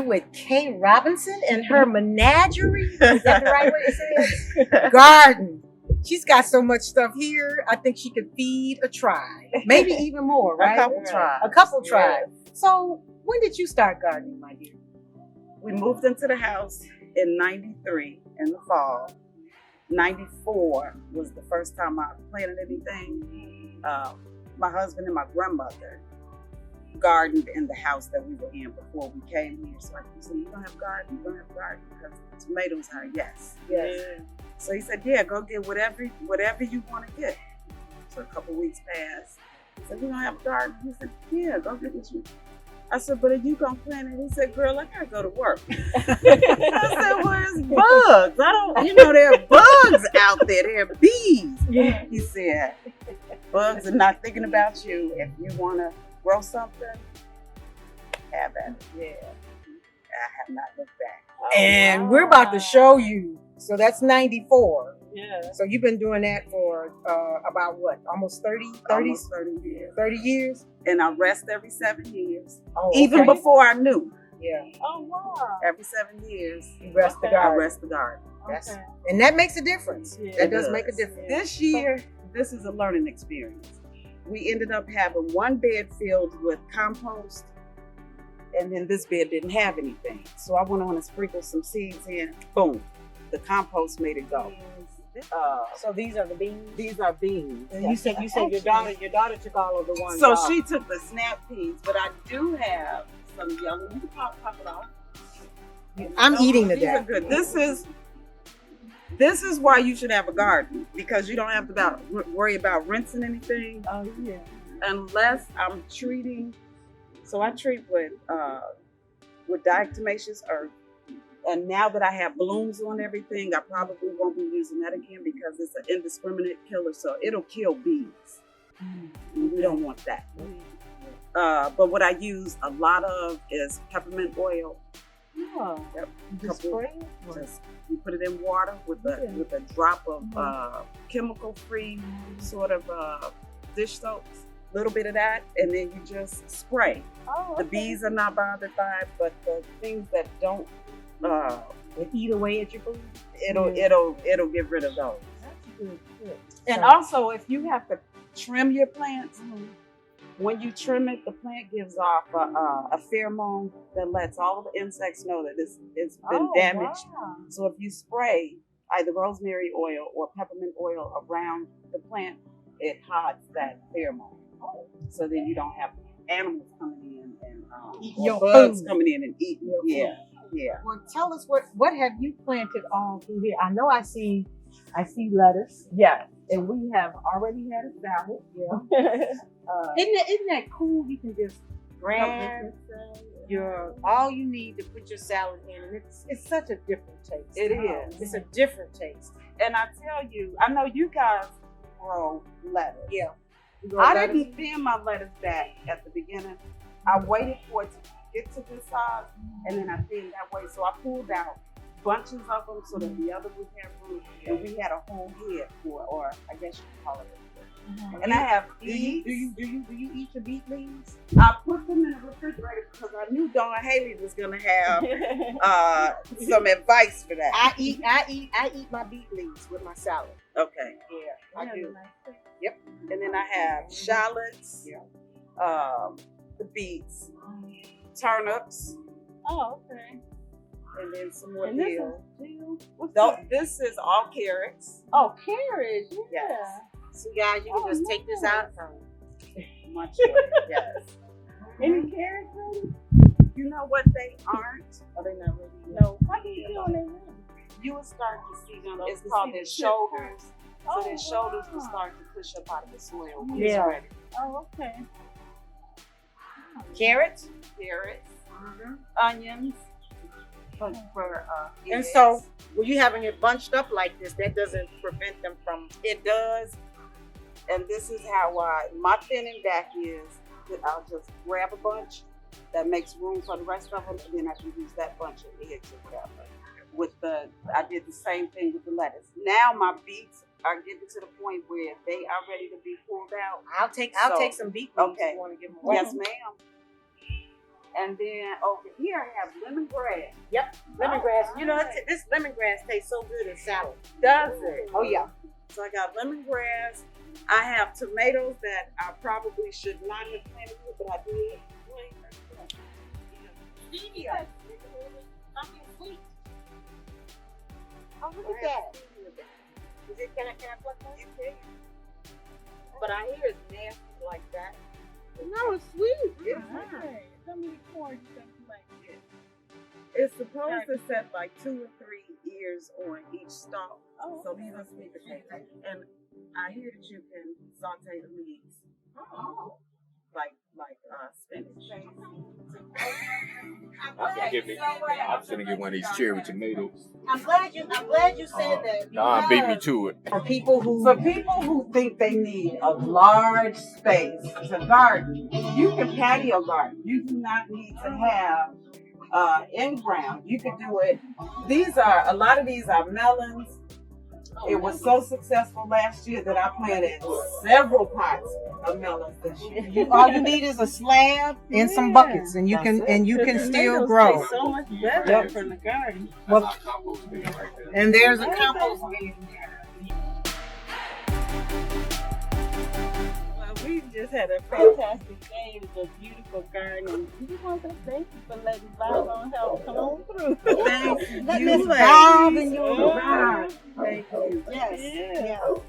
with Kay Robinson and her menagerie. Is that the right way to say it? Garden. She's got so much stuff here. I think she could feed a tribe, maybe even more, right? A A couple tribes. So when did you start gardening, my dear? We moved into the house in 93 in the fall. 94 was the first time I planted anything. My husband and my grandmother gardened in the house that we were in before we came here. So I said, you don't have a garden? You don't have a garden? Because the tomatoes are yes. So he said, yeah, go get whatever you want to get. So a couple weeks passed. He said, we don't have a garden. He said, yeah, go get what you. I said, but are you gonna plant it? He said, girl, I gotta go to work. I said, where's bugs? There are bugs out there. There are bees. Yeah. He said, bugs are not thinking about you. If you wanna grow something, have at it. Yeah. I have not looked back. And we're about to show you. So that's 94. Yeah. So you've been doing that for about what? Almost 30 years. 30 years? And I rest every 7 years. Oh, Even before I knew. Yeah. Oh, wow. Every 7 years. You rest the I garden. rest the garden. Yes. And that makes a difference. Yeah, That does make a difference. This year, this is a learning experience. We ended up having one bed filled with compost, and then this bed didn't have anything. So I went on and sprinkled some seeds in. Boom. The compost made it go. So these are the beans? These are beans. And you said your daughter took all of the ones So off. she took the snap peas, but I do have some yellow. You can pop it off. I'm eating These today. are good. This is why you should have a garden, because you don't have to worry about rinsing anything. Oh, yeah. Unless I'm treating. So I treat with diatomaceous earth. And now that I have blooms on everything, I probably won't be using that again because it's an indiscriminate killer. So it'll kill bees. And we don't want that. But what I use a lot of is peppermint oil. Oh, Yep. you spray it? Just you put it in water with a drop of chemical-free sort of dish soaps. A little bit of that, and then you just spray. Oh, The bees are not bothered by it, but the things that don't. They eat away at your food? It'll get rid of those. That's good. And also, if you have to trim your plants, when you trim it, the plant gives off a pheromone that lets all the insects know that it's been damaged. Wow. So if you spray either rosemary oil or peppermint oil around the plant, it hides that pheromone. So then you don't have animals coming in and Your bugs food. coming in and eating. Yeah. Well, tell us what have you planted all through here? I know I see lettuce. Yeah. And we have already had a salad. Yeah. Isn't that cool? You can just grab all you need to put your salad in, and it's such a different taste. It is. It's a different taste. And I tell you, I know you guys grow lettuce. Yeah. I didn't thin my lettuce back at the beginning. I waited for it to get to this size, and then I thinned that way. So I pulled out bunches of them so that the other would have room, and we had a whole head or I guess you could call it. And I have beets. Do you eat your beet leaves? I put them in the refrigerator because I knew Dawn Haley was gonna have some advice for that. I eat my beet leaves with my salad. Okay. Yeah, I do. Yep. And then I have shallots. Yeah. The beets, turnips, Oh, okay. and then some more And this dill. is dill? This is all carrots. Oh, carrots. Yeah. Yes. So guys, you can just take this out. Much better, yes. Any carrots ready? You know what they aren't? Are they not ready? No. How do you doing it? You will start to see them. It's called their shoulders. So their shoulders will start to push up out of the soil. when it's Yeah. ready. Oh, okay. Carrots. Carrots, onions. For And so, when you having it bunched up like this, that doesn't prevent them from. it does. And this is how my thinning back is. That I'll just grab a bunch that makes room for the rest of them, and then I can use that bunch of eggs or whatever. I did the same thing with the lettuce. Now my beets are getting to the point where they are ready to be pulled out. I'll take some beet leaves. Okay. If you want to give them. Yes, ma'am. And then over here I have lemongrass. Lemongrass. You know, this lemongrass tastes so good in salad. Does it? Oh yeah. So I got lemongrass. I have tomatoes that I probably should not have planted with, but I did. Stevia. Something sweet. Oh, look at that. Is it, can I pluck that? You can. But I hear it's nasty like that. No, it's sweet. It's okay. How many corns you like this? It's supposed to set like 2 or 3 ears on each stalk. Oh, So these are sweet potatoes. And I hear that you can saute the leaves. Oh. Like spinach. I'm gonna get one of these cherry tomatoes. I'm glad you said that. Don beat me to it. For people who For people who think they need a large space to garden, you can patio garden. You do not need to have in ground. You can do it. A lot of these are melons. It was so successful last year that I planted several pots of melons this year. all you need is a slab and some buckets, and you can still grow. Taste so much better from the garden. Well, and there's a compost bin. Well, we just had a fantastic day. It was a beautiful garden. And we just want to thank you for letting Byron help come on through. Thank Let you, Miss ladies. Bob in your garden. Thank you. Yes. Yeah. Yes.